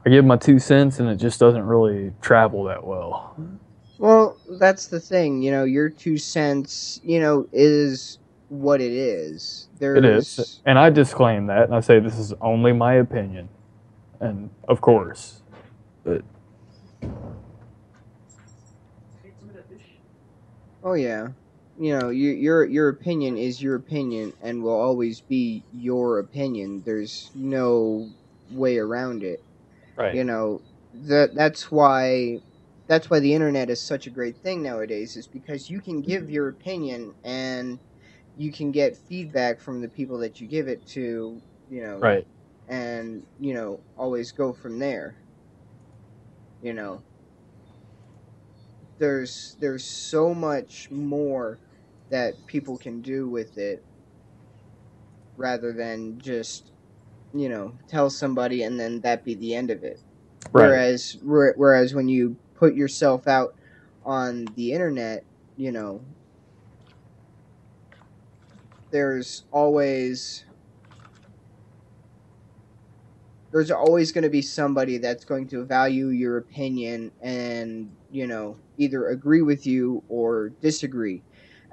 I give my 2 cents, and it just doesn't really travel that well. Well, that's the thing, your 2 cents, is what it is. It is, There's and I disclaim that, and I say this is only my opinion, and of course, but Oh yeah. Your opinion is your opinion and will always be your opinion. There's no way around it. right, You know, that's why the internet is such a great thing nowadays is because you can give your opinion and you can get feedback from the people that you give it to, right. and always go from there. You know, there's so much more that people can do with it rather than just tell somebody and then that be the end of it. Right. Whereas when you put yourself out on the internet, you know there's always there's always going to be somebody that's going to value your opinion and either agree with you or disagree.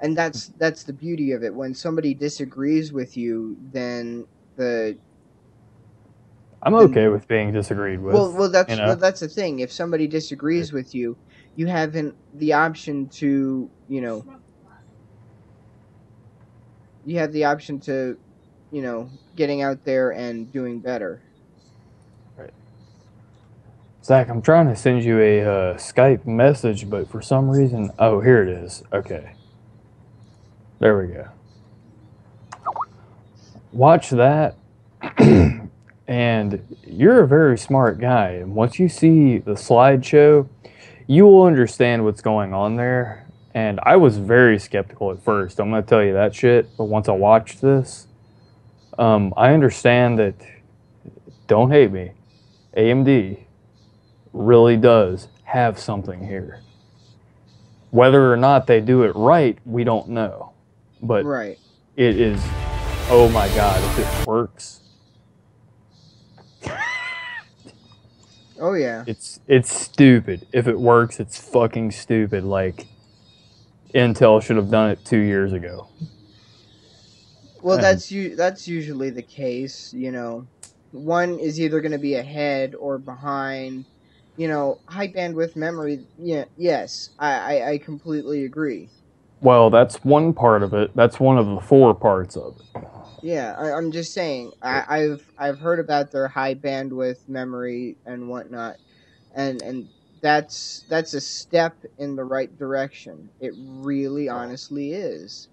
And that's the beauty of it. When somebody disagrees with you, the I'm then okay with being disagreed well with. well You that's well, know, that's the thing. If somebody disagrees with you, you have the option to getting out there and doing better. right. Zach, I'm trying to send you a Skype message, but for some reason, oh, here it is. Okay, there we go. Watch that, and you're a very smart guy. And once you see the slideshow, you will understand what's going on there. And I was very skeptical at first. I'm gonna tell you that shit. But once I watched this, I understand that. Don't hate me. AMD really does have something here. Whether or not they do it right, we don't know. But Right. it is, oh my God, if it works, Oh yeah. it's stupid. If it works, it's fucking stupid. Like Intel should have done it 2 years ago. Well, And that's usually the case. One is either going to be ahead or behind. High bandwidth memory. Yeah, yes, I completely agree. well, that's one part of it. That's one of the four parts of it. Yeah, I'm just saying. But I've heard about their high bandwidth memory and whatnot, and that's a step in the right direction. It really, honestly is.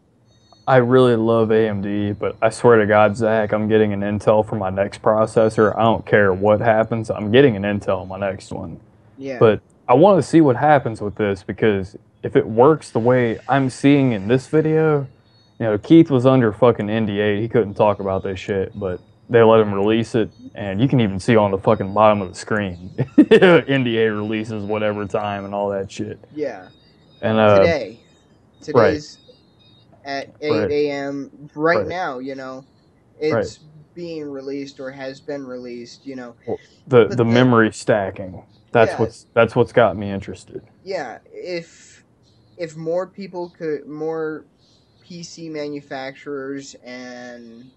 I really love AMD, but I swear to God, Zach, I'm getting an Intel for my next processor. I don't care what happens. I'm getting an Intel on my next one. Yeah. But I want to see what happens with this because if it works the way I'm seeing in this video, Keith was under fucking NDA. He couldn't talk about this shit, but they let him release it, and you can even see on the fucking bottom of the screen NDA releases whatever time and all that shit. Yeah. And Today. right, Today's at right, 8 a.m. right right, now, right. it's being released or has been released, Well, the but then, memory stacking. yeah, That's what's got me interested. yeah, if more PC manufacturers and,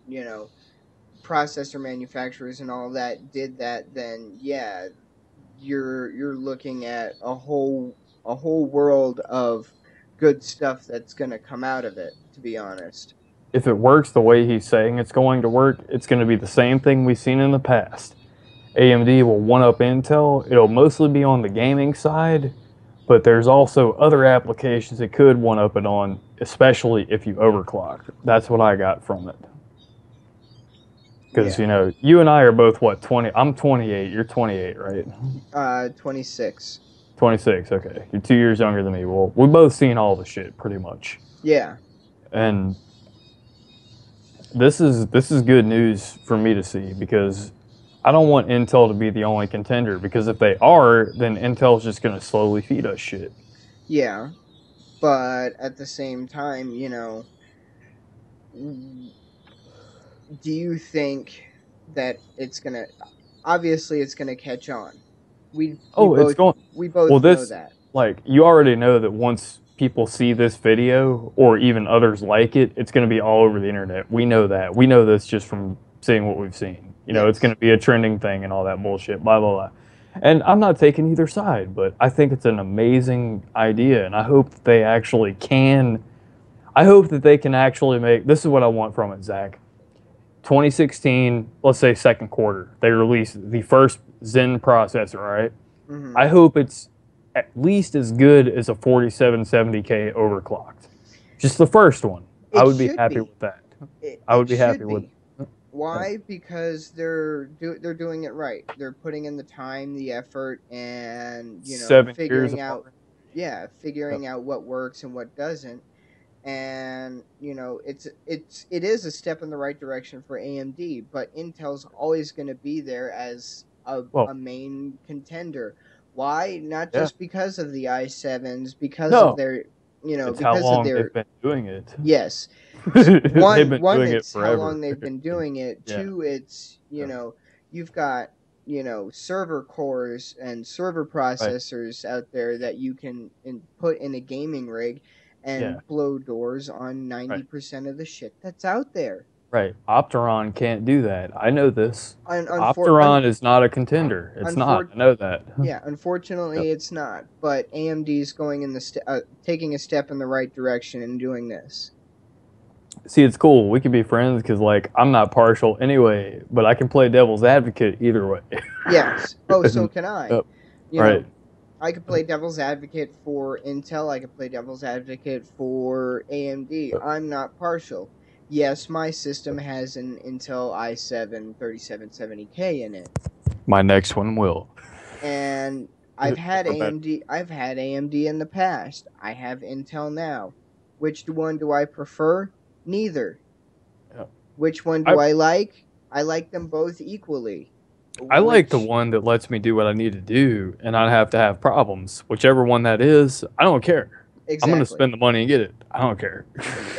processor manufacturers and all that did that, then yeah, you're looking at a whole world of good stuff that's going to come out of it, to be honest. If it works the way he's saying it's going to work, it's going to be the same thing we've seen in the past. AMD will one up Intel. It'll mostly be on the gaming side, but there's also other applications it could one up it on, especially if you overclock. That's what I got from it. Because, Yeah. you and I are both what, 20? I'm 28. You're 28, right? 26. 26. Okay. You're 2 years younger than me. Well, we've both seen all the shit pretty much. Yeah. And this is good news for me to see because I don't want Intel to be the only contender because if they are, then Intel's just going to slowly feed us shit. Yeah. But at the same time, do you think that it's gonna? obviously it's going to catch on. We we Oh, it's both going. we Well, both know this, that. like, you already know that once people see this video or even others like it, it's going to be all over the internet. We know that. We know this just from seeing what we've seen. You know, it's going Yes. to be a trending thing and all that bullshit, blah, blah, blah. And I'm not taking either side, but I think it's an amazing idea. And I hope that they actually can. I hope that they can actually make this is what I want from it, Zach. 2016, let's say second quarter, they released the first Zen processor, right? Hmm. I hope it's at least as good as a 4770K overclocked. Just the first one. I It would be should happy be. with that. I would It be happy should with be. it. Why? Because they're doing it right. They're putting in the time, the effort, and Seven years figuring out, apart. yeah, Yep. figuring out what works and what doesn't. And it is a step in the right direction for AMD, but Intel's always going to be there as Well, a main contender. Why? Not yeah. just because of the i7s, because of No, their it's how because of long they've their been doing it. yes. They've been One doing it it's how forever. long they've been doing it. Yeah. Two, it's Yeah. you've got server cores and server Right. processors out there that you can put in a gaming rig Yeah. and blow doors on Right. 90% of the shit that's out there. Right. Opteron can't do that. I know this. Un- unfor- un- Opteron is not a contender. It's not. unfor- I know that. yeah, Yep. unfortunately it's not, but AMD is going in taking a step in the right direction and doing this. See, it's cool. We can be friends because, like, I'm not partial anyway, but I can play devil's advocate either way. Yes. Oh, so can I. Yep. You Right. know, I could play devil's advocate for Intel. I could play devil's advocate for AMD. Yep. I'm not partial. Yes, my system has an Intel i7 3770K in it, My next one will. and For better. I've had AMD in the past. I have Intel now. Which one do I prefer? Neither. Yep. Which one I do I like? I like them both equally. I like the Which one that lets me do what I need to do and not have to have problems. Whichever one that is, I don't care. I'm gonna exactly. spend the money and get it. I don't care.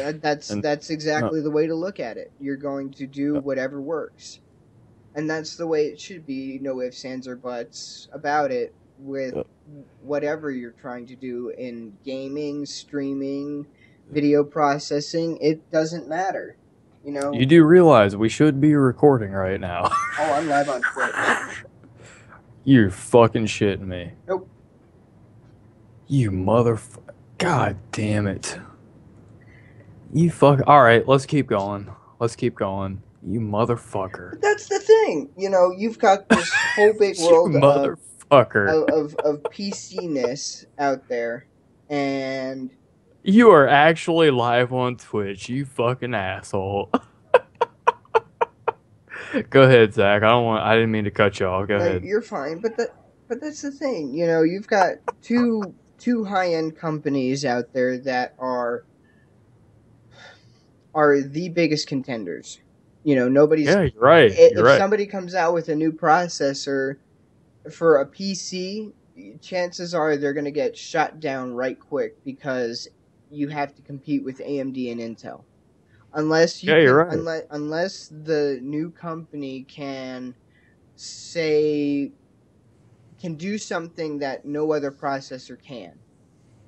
And That's uh, exactly the way to look at it. You're going to do uh, whatever works, and that's the way it should be. No ifs, ands, or buts about it. With uh, whatever you're trying to do in gaming, streaming, video processing, it doesn't matter. You you know. do realize we should be recording right now. Oh, I'm live on Twitch. You're fucking shitting me. Nope. You motherfucker. God damn it. You fuck. All right, let's keep going. Let's keep going. You motherfucker. But that's the thing. You've got this whole big You world motherfucker. of PC-ness out there, and You are actually live on Twitch, you fucking asshole. Go ahead, Zach. I didn't mean to cut you off. Go no, ahead. you're fine. But that's the thing. You've got two high end companies out there that are the biggest contenders. Nobody's. Yeah, you're right. You're If right. somebody comes out with a new processor for a PC, chances are they're going to get shut down right quick because you have to compete with AMD and Intel. Unless you Yeah, you're can, right. unless the new company say can do something that no other processor can,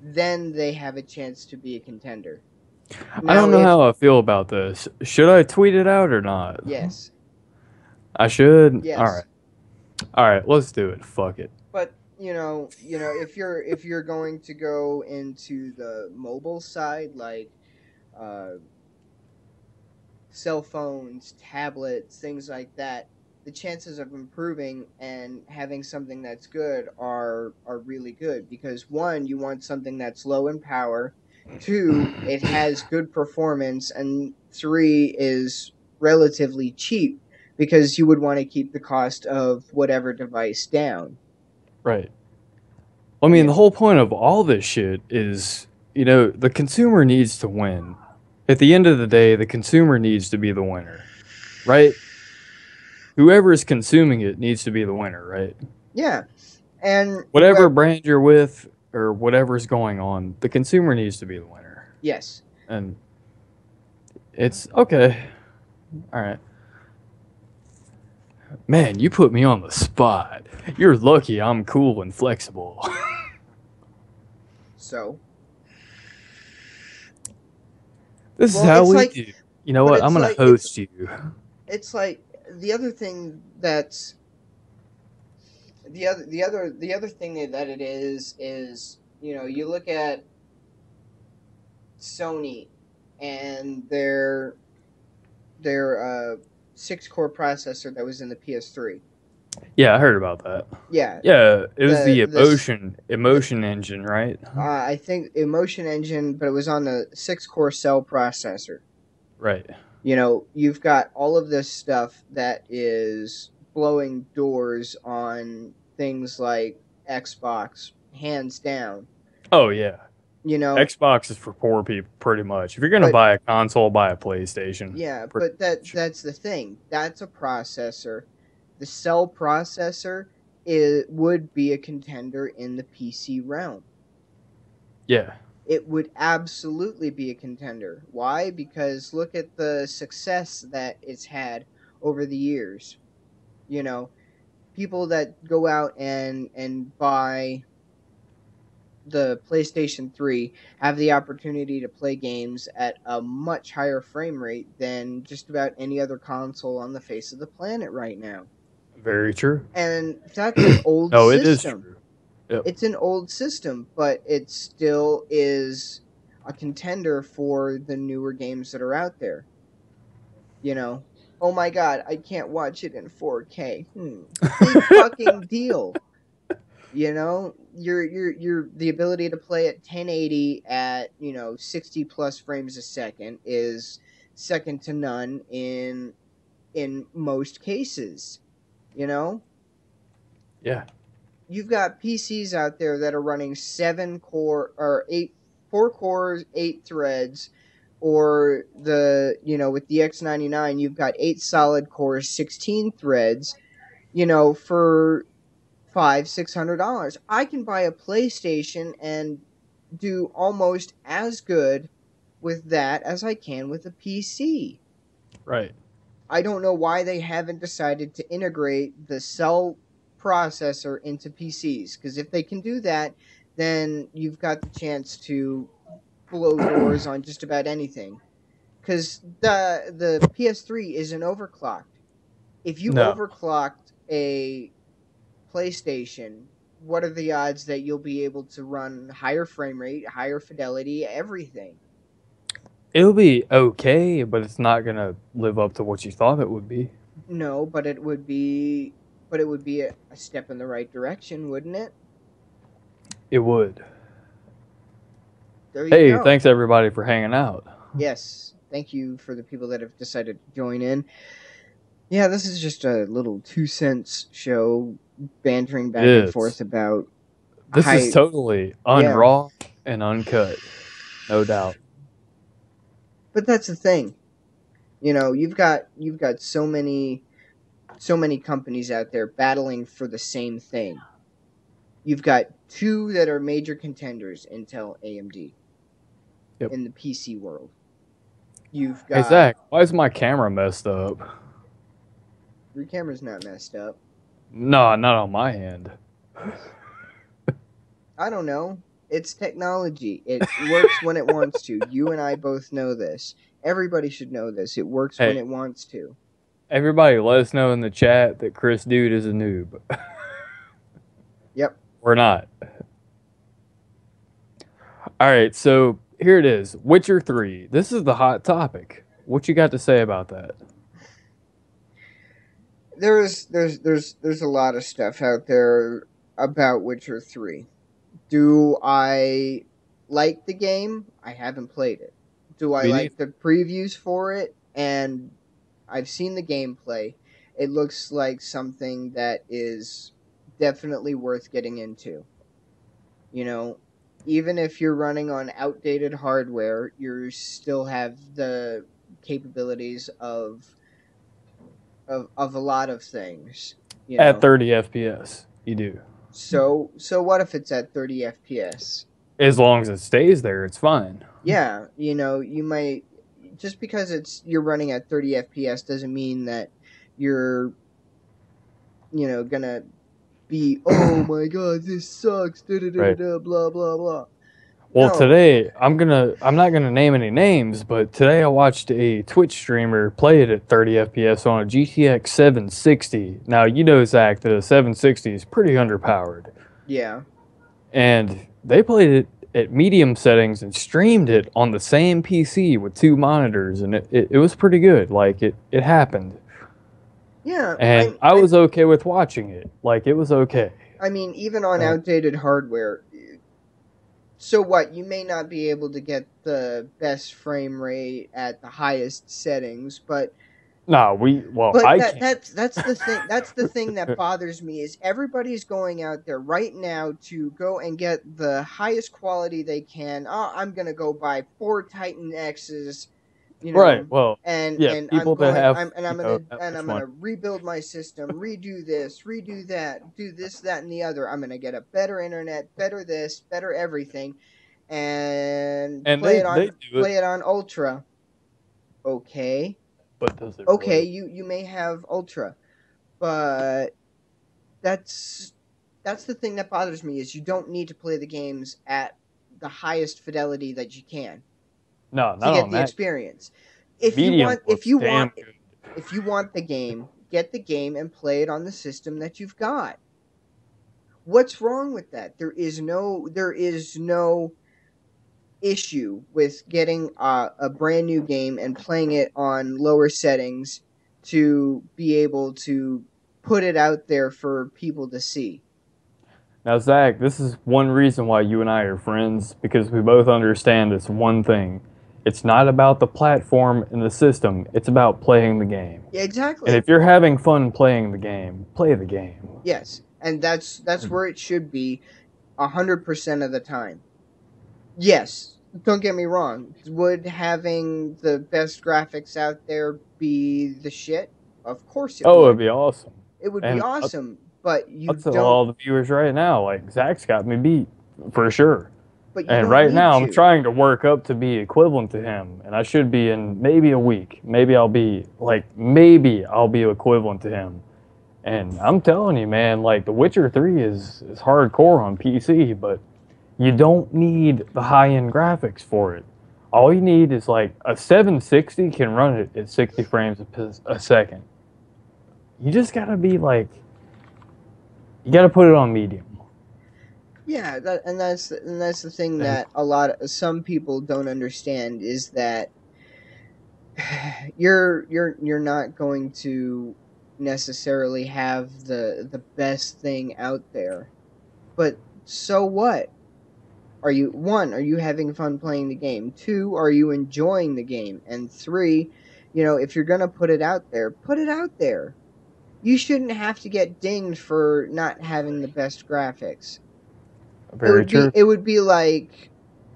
then they have a chance to be a contender. I don't Now, know if how I feel about this. Should I tweet it out or not? yes, I should. All yes, right. All right. Let's do it. Fuck it. but if you're going to go into the mobile side, like uh, cell phones, tablets, things like that, the chances of improving and having something that's good are really good because one, you want something that's low in power, two, it has good performance, and three is relatively cheap because you would want to keep the cost of whatever device down. Right. I mean, the Yeah. whole point of all this shit is, the consumer needs to win. At the end of the day, the consumer needs to be the winner, right? Whoever is consuming it needs to be the winner, right? Yeah. And Whatever brand you're with or whatever's going on, the consumer needs to be the winner. yes. And it's okay. All right. Man, you put me on the spot. You're lucky I'm cool and flexible. So, This is well, how it's we like, do. You know but what? I'm it's gonna like it's host you. it's like the other thing that's the other thing that it is, you know, you look at Sony and their 6 core processor that was in the PS3. Yeah, I heard about that. Yeah, Yeah, it was the the this the emotion engine, right? I think Emotion Engine, but it was on the 6 core cell processor. Right. You know, you've got all of this stuff that is blowing doors on things like Xbox, hands down. Oh yeah. You know, Xbox is for poor people, pretty much. If you're gonna but buy a console, buy a PlayStation. yeah, Pretty but that much. that's the thing. That's a processor. The cell processor it would be a contender in the PC realm. Yeah. It would absolutely be a contender. Why? Because look at the success that it's had over the years. You know, people that go out and buy the PlayStation 3 have the opportunity to play games at a much higher frame rate than just about any other console on the face of the planet right now. Very true. And that's an old No, it is system. true. Yep. It's an old system, but it still is a contender for the newer games that are out there. You know, oh my god, I can't watch it in 4K. Big fucking deal. You know, your the ability to play at 1080 at, 60 plus frames a second is second to none in most cases, you know? Yeah. You've got PCs out there that are running 7 core or 4 cores, 8 threads, or with the X99 you've got 8 solid cores, 16 threads, for $500-$600. I can buy a PlayStation and do almost as good with that as I can with a PC. Right. I don't know why they haven't decided to integrate the cell processor into PCs, because if they can do that, then you've got the chance to blow doors on just about anything. Because the PS3 isn't overclocked. If you No. overclocked a PlayStation, what are the odds that you'll be able to run higher frame rate, higher fidelity, everything? It'll be okay, but it's not gonna live up to what you thought it would be. No, but it would be a step in the right direction, wouldn't it? It would. There you Hey, go. thanks everybody for hanging out. Yes. Thank you for the people that have decided to join in. Yeah, this is just a little 2 cents show bantering It back and is. forth about This is high. totally Yeah, unraw and uncut, no doubt. but that's the thing. You've got so many companies out there battling for the same thing. You've got two that are major contenders, Intel, AMD, Yep. in the PC world. You've Hey got Zach, why is my camera messed up? your camera's not messed up. No, not on my end. I don't know. It's technology. It works when it wants to. You and I both know this. Everybody should know this. It works when Hey, it wants to. everybody let us know in the chat that Chris Dude is a noob. Yep. We're not. Alright, so here it is. Witcher 3. This is the hot topic. What you got to say about that? There's a lot of stuff out there about Witcher 3. Do I like the game? I haven't played it. Do I Me neither. like the previews for it? And I've seen the gameplay. It looks like something that is definitely worth getting into. You know, even if you're running on outdated hardware, you still have the capabilities of a lot of things. You At know, 30 FPS, you do. so what if it's at 30 FPS? As long as it stays there, it's fine. Yeah, you might, just because you're running at 30 FPS doesn't mean that you're gonna be, oh my god, this sucks, da da da da Right. da, blah blah blah. Well, No, today I'm not gonna name any names, but today I watched a Twitch streamer play it at 30 FPS on a GTX 760. Now you know, Zach, that a 760 is pretty underpowered, yeah, and they played it at medium settings and streamed it on the same PC with two monitors, and it was pretty good. Like it happened, yeah. and I was okay with watching it. Like it was okay. I mean, even on And outdated hardware. So what? You may not be able to get the best frame rate at the highest settings, but no, But I that can't. that's the thing. That's the thing that bothers me is everybody's going out there right now to go and get the highest quality they can. Oh, I'm gonna go buy four Titan X's, you Right. know, Well, and yeah, and I'm people that going. have I'm that much I'm money. gonna rebuild my system, redo this, redo that, do this, that, and the other. I'm gonna get a better internet, better this, better everything, and And they do it, play it on ultra. Okay, but does it really okay, work? you may have ultra, but that's that's the thing that bothers me is you don't need to play the games at the highest fidelity that you can No, to not get on the that. experience. If you Medium want if looks you damn want good. if you want the game, get the game and play it on the system that you've got. What's wrong with that? There is no issue with getting a brand new game and playing it on lower settings to be able to put it out there for people to see. Now, Zach, this is one reason why you and I are friends because we both understand this one thing. It's not about the platform and the system, it's about playing the game. Yeah, And exactly. if you're having fun playing the game, play the game. Yes, and that's where it should be 100% of the time. Yes, don't get me wrong. Would having the best graphics out there be the shit? Of course it Oh, it'd would. be awesome. It would be And awesome, but I'll you tell don't. all the viewers right now, like, Zach's got me beat for sure. But you And don't right need now, I'm to. trying to work up to be equivalent to him, and I should be in maybe a week. Maybe I'll be equivalent to him. And I'm telling you, man, like The Witcher 3 is hardcore on PC, but you don't need the high-end graphics for it. All you need is like a 760 can run it at 60 frames a second. You just gotta be like, you gotta put it on medium. Yeah, that's the thing And that some people don't understand is that you're not going to necessarily have the best thing out there. But so what? Are you having fun playing the game? Two, are you enjoying the game? And three, if you're gonna put it out there, put it out there. You shouldn't have to get dinged for not having the best graphics. very true. It would be like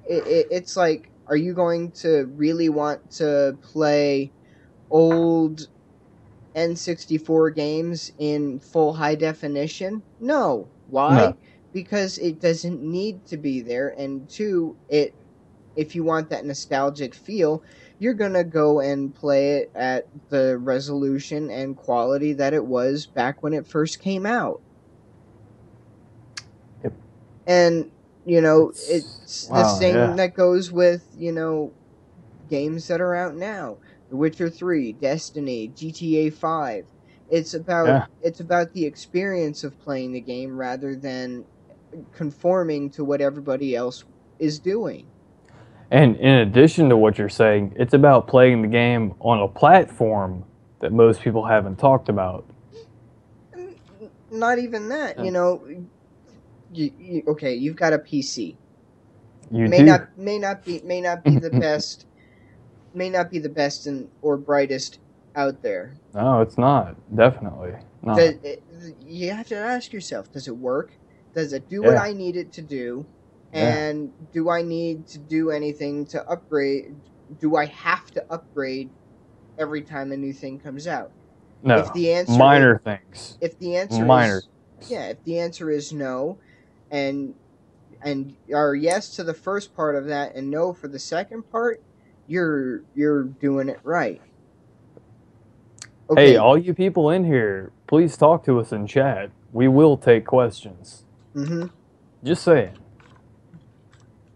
it's like, are you going to really want to play old N64 games in full high definition? No. No, Why? Because it doesn't need to be there. And two, if you want that nostalgic feel, you're gonna go and play it at the resolution and quality that it was back when it first came out. yep. And It's it's the wow, same yeah, that goes with games that are out now. The Witcher 3, Destiny, GTA 5. yeah. It's about the experience of playing the game rather than conforming to what everybody else is doing. And in addition to what you're saying, it's about playing the game on a platform that most people haven't talked about. Not even that, And okay, you've got a PC. you do. May not be the best, may not be the best or brightest out there. No, it's not. Definitely not. Does it, you have to ask yourself, does it work? Does it do what Yeah, I need it to do? yeah. And do I need to do anything to upgrade? Do I have to upgrade every time a new thing comes out? If No, the answer is minor things. if the answer Minor is things. yeah, if the answer is no, and or yes to the first part of that and no for the second part, you're doing it right. Hey, Okay. all you people in here, please talk to us in chat. We will take questions. Mm-hmm. Just saying.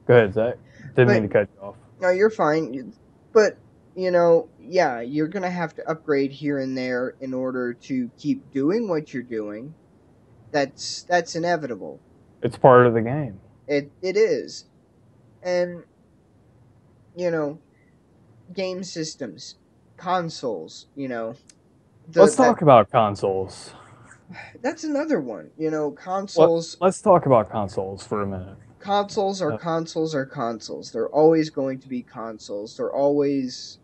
Go ahead, Zach. Didn't mean But to cut you off. no, you're fine. But yeah, you're gonna have to upgrade here and there in order to keep doing what you're doing. That's inevitable. It's part of the game. It is, and you know, game systems, consoles. The Let's that talk about consoles. that's another one. Let, Consoles. let's talk about consoles for a minute. Consoles are Uh, consoles are consoles. They're always going to be consoles. They're always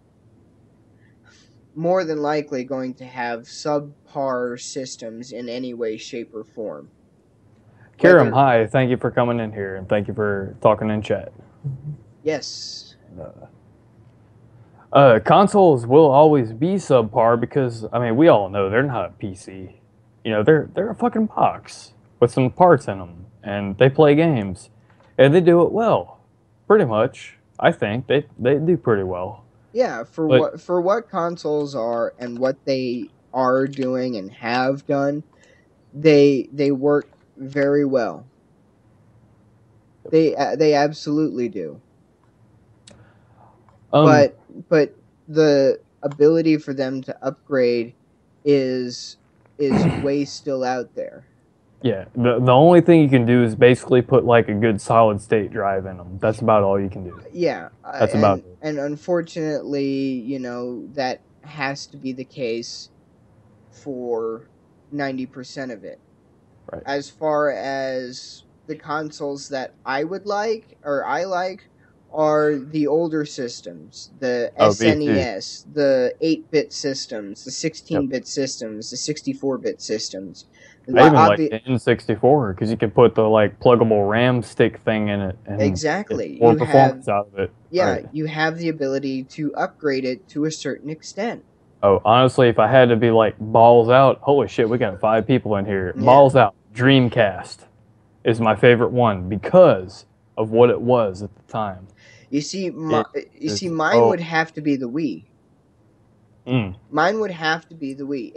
more than likely going to have subpar systems in any way, shape, or form. Kiram, Whether, hi. Thank you for coming in here and thank you for talking in chat. yes, Consoles will always be subpar because I mean we all know they're not a PC. You know they're a fucking box with some parts in them, and they play games, and they do it well, pretty much. I think they do pretty well. yeah, But for what consoles are and what they are doing and have done, they work very well. They absolutely do. um But the ability for them to upgrade is is way still out there. yeah, the only thing you can do is basically put like a good solid state drive in them. That's about all you can do. Yeah, That's about it. and unfortunately, that has to be the case for 90% of it. Right. As far as the consoles that I would like or I like are the older systems, the Oh, me too. SNES, the 8-bit systems, the Yep. 16-bit systems, the 64-bit systems. I even like the N64 because you can put the like pluggable RAM stick thing in it and get Exactly. more performance out of it. Yeah, Right. you have the ability to upgrade it to a certain extent. Oh, honestly, if I had to be like balls out, holy shit, we got 5 people in here. Yeah. Balls out. Dreamcast is my favorite one because of what it was at the time. You see, It you see, is mine oh, would have to be the Wii. mm, Mine would have to be the Wii.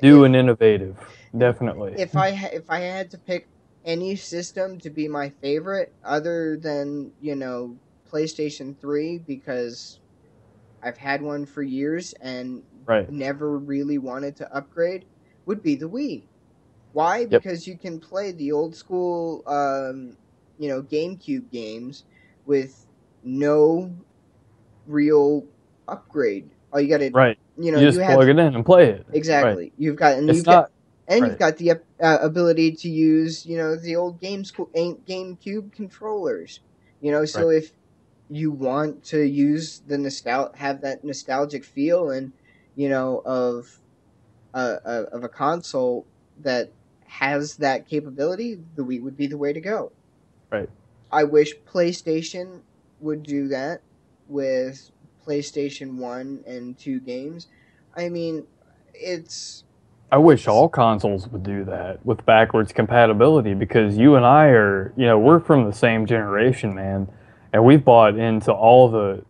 new and innovative, definitely. If I had to pick any system to be my favorite, other than PlayStation 3, because I've had one for years and Right. never really wanted to upgrade, would be the Wii. Why? Yep. Because you can play the old school, GameCube games with no real upgrade. All you got to, Right. You you just have plug it in and play it. Right. exactly. It's not You've right. got the ability to use, the old GameCube controllers. Right. So if you want to use have that nostalgic feel and of of a console that has that capability, the Wii would be the way to go. Right. I wish PlayStation would do that with PlayStation 1 and 2 games. I mean, it's I wish it's all consoles would do that with backwards compatibility because you and I are, we're from the same generation, man. And we've bought into all the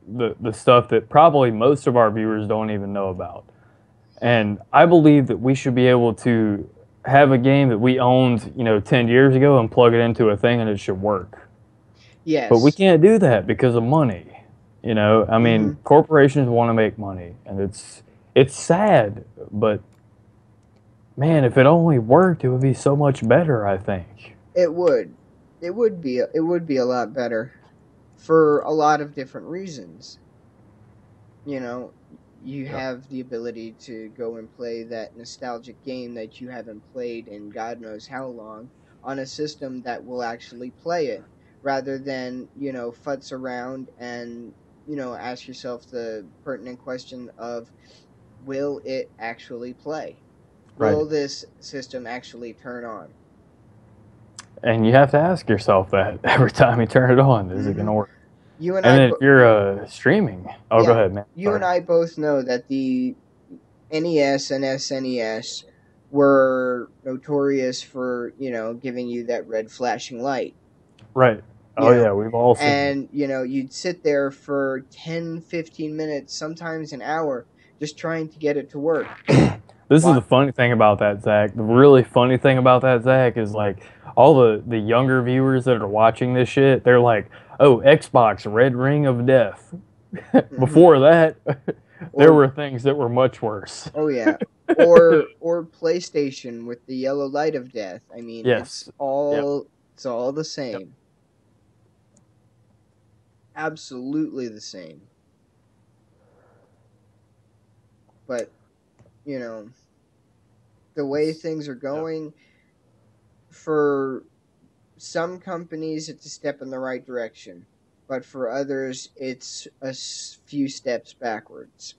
stuff that probably most of our viewers don't even know about. And I believe that we should be able to have a game that we owned, 10 years ago and plug it into a thing and it should work. But we yes. can't do that because of money. I mean, Mhm. corporations want to make money and it's sad, but man, if it only worked, it would be so much better, I think. It would. It would be a lot better for a lot of different reasons. You know, you Yep. have the ability to go and play that nostalgic game that you haven't played in God knows how long on a system that will actually play it rather than, futz around and, ask yourself the pertinent question of will it actually play? Right. Will this system actually turn on? And you have to ask yourself that every time you turn it on, is it going Hmm. to work? You and And I, then if you're streaming, oh, go yeah, ahead, man. you and Sorry. I both know that the NES and SNES were notorious for, giving you that red flashing light, Right. you Oh, know, yeah, we've all seen it. and, you'd sit there for 10, 15 minutes, sometimes an hour, just trying to get it to work. This is the funny thing about that, Zach. The really funny thing about that, Zach, is like all the younger viewers that are watching this shit, they're like, oh, Xbox Red Ring of Death. Before that, there were things that were much worse. Oh yeah. Or PlayStation with the yellow light of death. I mean, yes. it's all the same. Yep. Absolutely the same. But, you know, the way things are going, for some companies it's a step in the right direction, but for others it's a few steps backwards.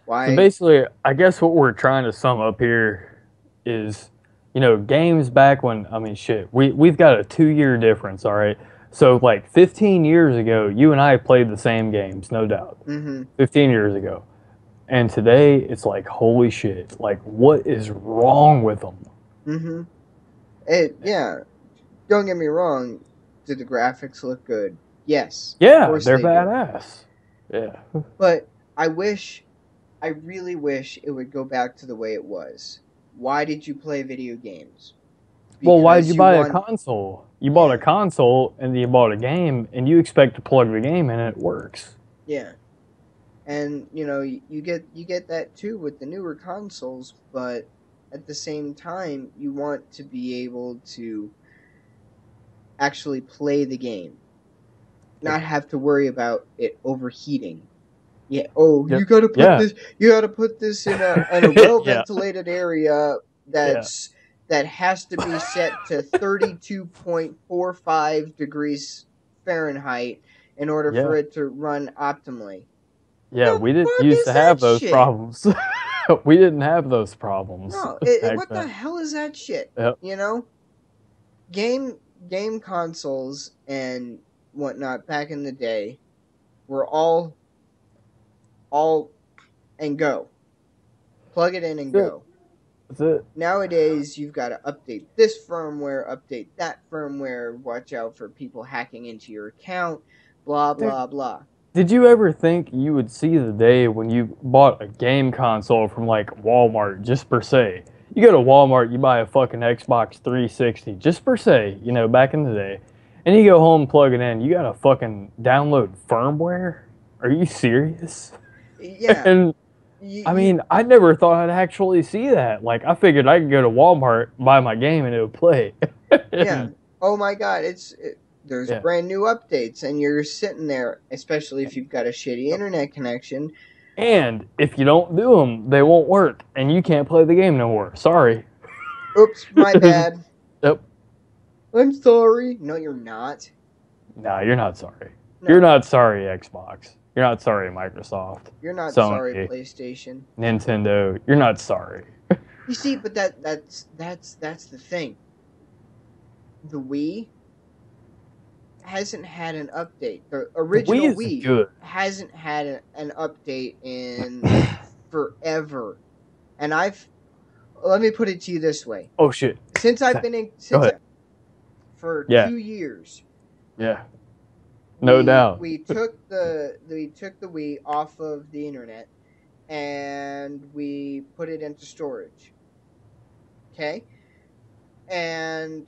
Why? So basically, I guess what we're trying to sum up here is, you know, games back when, I mean, shit, we've got a 2-year difference, all right? So, like, 15 years ago, you and I played the same games, no doubt. 15 years ago. And today, it's like, holy shit. Like, what is wrong with them? Yeah. Don't get me wrong. Do the graphics look good? Yes. Yeah, they're badass. Yeah. But I really wish it would go back to the way it was. Why did you play video games? Well, why did you buy a console? You bought a console and you bought a game and you expect to plug the game in and it works. Yeah. And, you know, you get that too with the newer consoles, but at the same time, you want to be able to actually play the game. Not have to worry about it overheating. Yeah. Oh, you gotta put this. You gotta put this in a well ventilated area that has to be set to 32.45 degrees Fahrenheit in order for it to run optimally. Yeah, we didn't used to have those problems. We didn't have those problems. No, what the hell is that shit? Yep. You know, game consoles and whatnot back in the day were all and go. Plug it in and go. That's it. Nowadays, you've got to update this firmware, update that firmware, watch out for people hacking into your account, blah, blah, blah. Did you ever think you would see the day when you bought a game console from, like, Walmart, just per se? You go to Walmart, you buy a fucking Xbox 360, just per se, you know, back in the day. And you go home, plug it in, you gotta fucking download firmware? Are you serious? Yeah. And I mean, I never thought I'd actually see that. Like, I figured I could go to Walmart, buy my game, and it would play. Yeah. Oh my God, there's brand new updates, and you're sitting there, especially if you've got a shitty internet connection. And if you don't do them, they won't work, and you can't play the game no more. Sorry. Oops, my bad. Yep. I'm sorry. No, you're not. No, you're not sorry. No. You're not sorry, Xbox. You're not sorry, Microsoft. You're not Sony, sorry, PlayStation. Nintendo. You're not sorry. You see, but that's the thing. The Wii hasn't had an update. The original Wii hasn't had an update in forever. And let me put it to you this way. Oh shit. Since I've been for 2 years. Yeah. No doubt. We took the Wii off of the internet and we put it into storage. Okay? And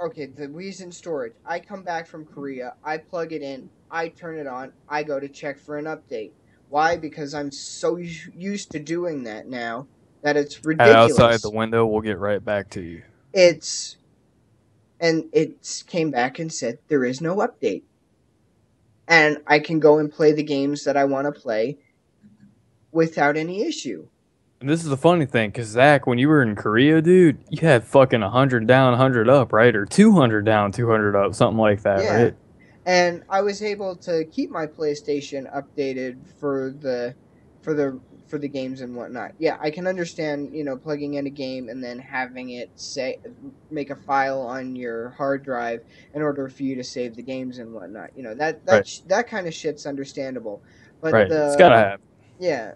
okay, the Wii's in storage. I come back from Korea, I plug it in, I turn it on, I go to check for an update. Why? Because I'm so used to doing that now that it's ridiculous. Outside the window, we'll get right back to you. And it came back and said there is no update. And I can go and play the games that I want to play without any issue. And this is the funny thing, because Zach, when you were in Korea, dude, you had fucking 100 down, 100 up, right? Or 200 down, 200 up, something like that, right? And I was able to keep my PlayStation updated for the games and whatnot. Yeah, I can understand, plugging in a game and then having it make a file on your hard drive in order for you to save the games and whatnot. That kind of shit's understandable. But it's gotta happen. Yeah.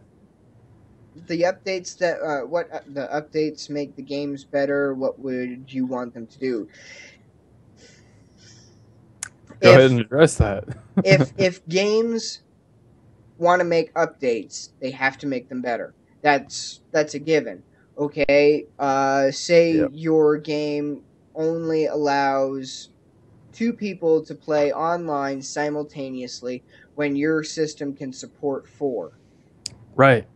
The updates the updates make the games better. What would you want them to do? Go ahead and address that. if games want to make updates, they have to make them better. That's a given. Okay, say Yep. your game only allows two people to play online simultaneously when your system can support four. Right.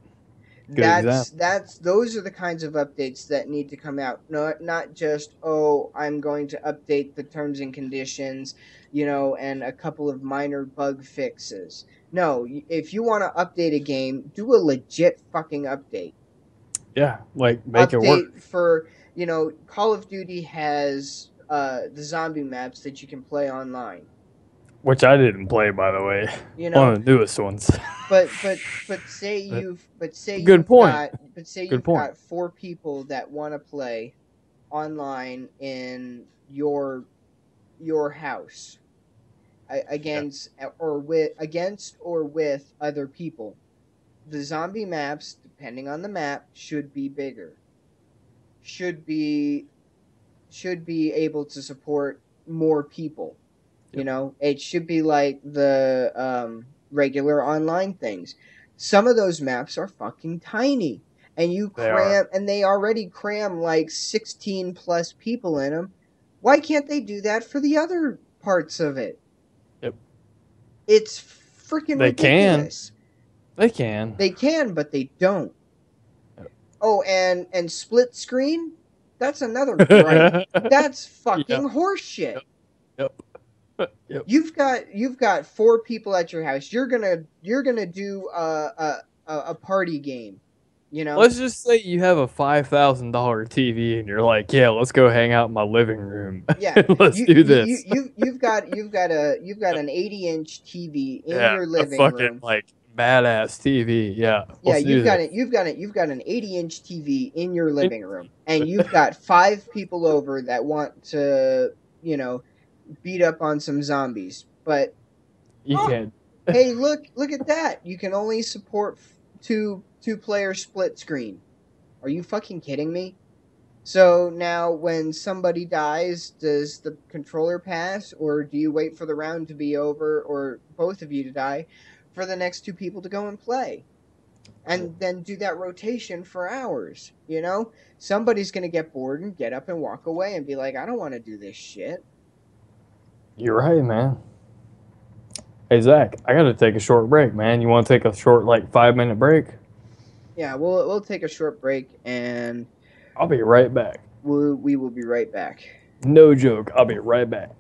Good That's example. that's those are the kinds of updates that need to come out. Not just, oh, I'm going to update the terms and conditions, and a couple of minor bug fixes. No, if you want to update a game, do a legit fucking update. Yeah, like make it work. Update for, Call of Duty has the zombie maps that you can play online. Which I didn't play, by the way. You One know, of the newest ones. but Good point. say Good you've point. got four people that want to play online in your house, Yeah. against or with other people. The zombie maps, depending on the map, should be bigger. Should be should be able to support more people. Yep. It should be like the regular online things. Some of those maps are fucking tiny, and They are. they already cram like 16 plus people in them. Why can't they do that for the other parts of it? Yep. It's freaking They can. ridiculous. They can. They can, but they don't. Oh, and split screen? That's another gripe. Yep. That's Yep. fucking horseshit. Yep. Yep. You've got four people at your house. You're gonna do a party game, you know. Let's just say you have a $5,000 TV and you're like, yeah, let's go hang out in my living room. Yeah, Let's you do you you this. you you've got an 80-inch TV in Yeah, your a living fucking room. like badass TV. Yeah, Yeah, let's do this. you've got an 80-inch TV in your And living room, and you've got five people over that want to, you know, beat up on some zombies. But you oh, can't. hey, look at that. You can only support two-player split screen. Are you fucking kidding me? So now when somebody dies, does the controller pass, or do you wait for the round to be over, or both of you to die, for the next two people to go and play? And then do that rotation for hours, Somebody's going to get bored and get up and walk away and be like, I don't want to do this shit. You're right, man. Hey Zach, I gotta take a short break, man. You want to take a short, like 5 minute break? Yeah, we'll take a short break, and I'll be right back. we will be right back. No joke. I'll be right back.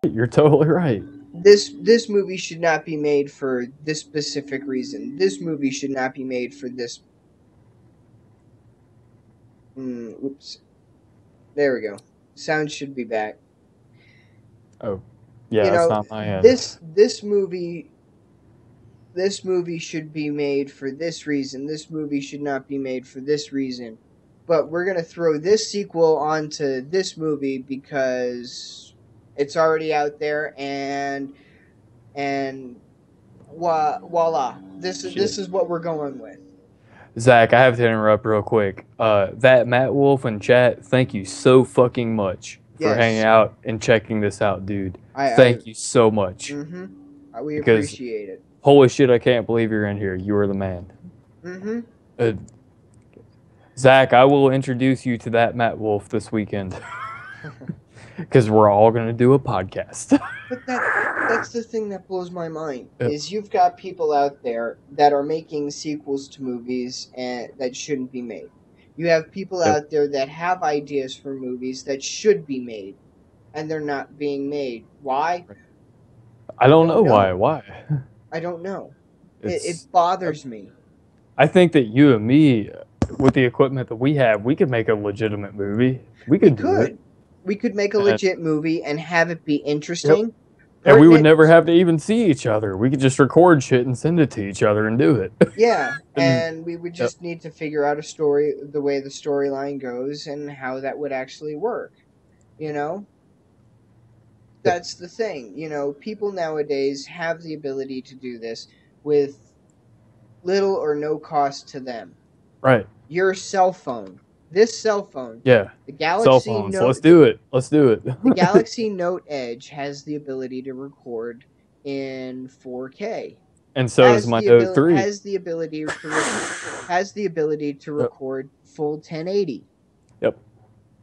You're totally right. This movie should not be made for this specific reason. This movie should not be made for this. Oops. There we go. Sound should be back. Oh, yeah, You that's know, not my end. this movie should be made for this reason. This movie should not be made for this reason. But we're gonna throw this sequel onto this movie because it's already out there, and voila, this is what we're going with. Zach, I have to interrupt real quick. That Matt Wolf in chat, thank you so fucking much for hanging out and checking this out, dude. Thank you so much. We appreciate it. Holy shit, I can't believe you're in here. You are the man. Zach, I will introduce you to that Matt Wolf this weekend. Because we're all going to do a podcast. But that's the thing that blows my mind, is you've got people out there that are making sequels to movies and that shouldn't be made. You have people out there that have ideas for movies that should be made, and they're not being made. Why? I don't know why. Why? I don't know. It bothers me. I think that you and me, with the equipment that we have, we could make a legitimate movie. We could do it. We could make a legit movie and have it be interesting. And we would never have to even see each other. We could just record shit and send it to each other and do it. Yeah, and we would just need to figure out a story, the way the storyline goes, and how that would actually work. You know? That's the thing. You know, people nowadays have the ability to do this with little or no cost to them. Right. Your cell phone. This cell phone. Yeah. The Galaxy cell phones. Note, let's do it. Let's do it. The Galaxy Note Edge has the ability to record in 4K. And so does my Note 3. Has the ability to record full 1080. Yep.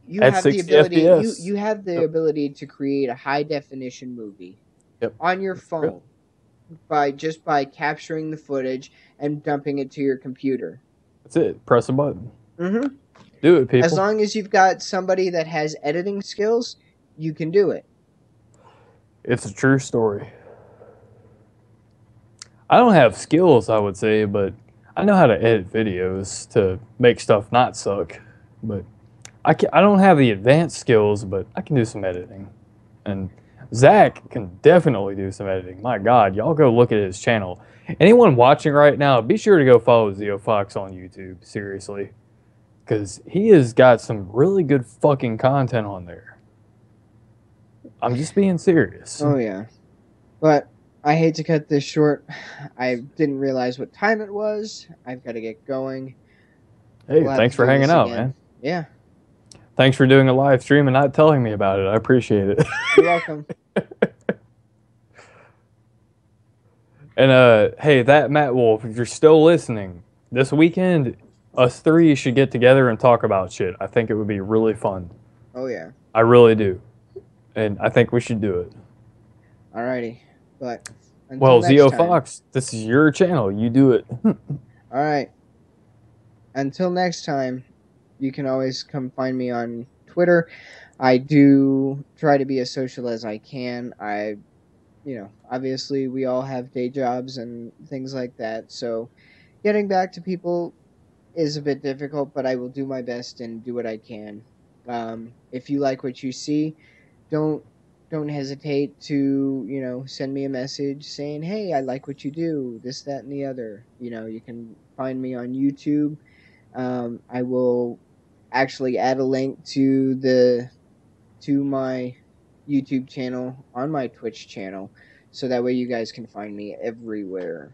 You have the ability. You have the ability to create a high definition movie. Yep. On your phone by capturing the footage and dumping it to your computer. That's it. Press a button. Mm-hmm. Do it, people. As long as you've got somebody that has editing skills, you can do it. It's a true story. I don't have skills, I would say, but I know how to edit videos to make stuff not suck. But I don't have the advanced skills, but I can do some editing. And Zach can definitely do some editing. My God, y'all go look at his channel. Anyone watching right now, be sure to go follow Zeo Fox on YouTube. Seriously. Because he has got some really good fucking content on there. I'm just being serious. Oh, yeah. But I hate to cut this short. I didn't realize what time it was. I've got to get going. Hey, thanks for hanging out, man. Yeah. Thanks for doing a live stream and not telling me about it. I appreciate it. You're welcome. And, hey, that Matt Wolf, if you're still listening, this weekend, us three should get together and talk about shit. I think it would be really fun. Oh, yeah. I really do. And I think we should do it. Alrighty. But well, Zeo Fox, this is your channel. You do it. Alright. Until next time, you can always come find me on Twitter. I do try to be as social as I can. Obviously we all have day jobs and things like that. So getting back to people is a bit difficult, but I will do my best and do what I can. If you like what you see, don't hesitate to, send me a message saying, hey, I like what you do, this, that, and the other. You can find me on YouTube. I will actually add a link to my YouTube channel on my Twitch channel, so that way you guys can find me everywhere.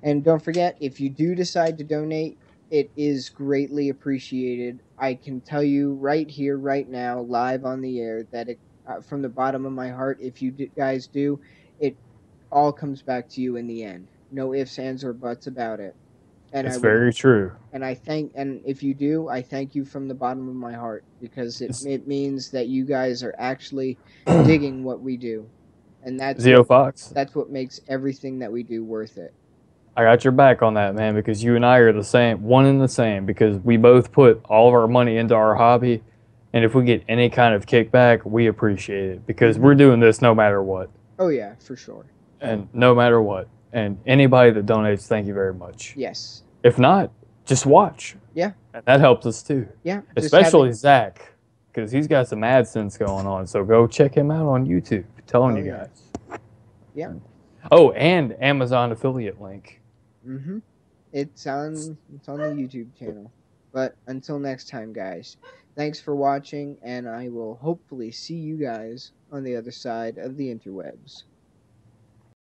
And don't forget, if you do decide to donate, it is greatly appreciated. I can tell you right here, right now, live on the air, that from the bottom of my heart, if you guys do, it all comes back to you in the end. No ifs, ands, or buts about it. And it's very true. And if you do, I thank you from the bottom of my heart, because it means that you guys are actually digging what we do. And that's Zeo Fox. That's what makes everything that we do worth it. I got your back on that, man, because you and I are the same, one and the same, because we both put all of our money into our hobby, And if we get any kind of kickback, we appreciate it because Mhm. we're doing this no matter what. Oh yeah, for sure. And no matter what. And anybody that donates, thank you very much. Yes. If not, just watch. Yeah. And that helps us too. Yeah. Especially Zach, because he's got some AdSense going on. So go check him out on YouTube. Telling you yeah. guys. Yeah. Oh, and Amazon affiliate link. Mhm. It's on the YouTube channel. But until next time, guys, thanks for watching, and I will hopefully see you guys on the other side of the interwebs.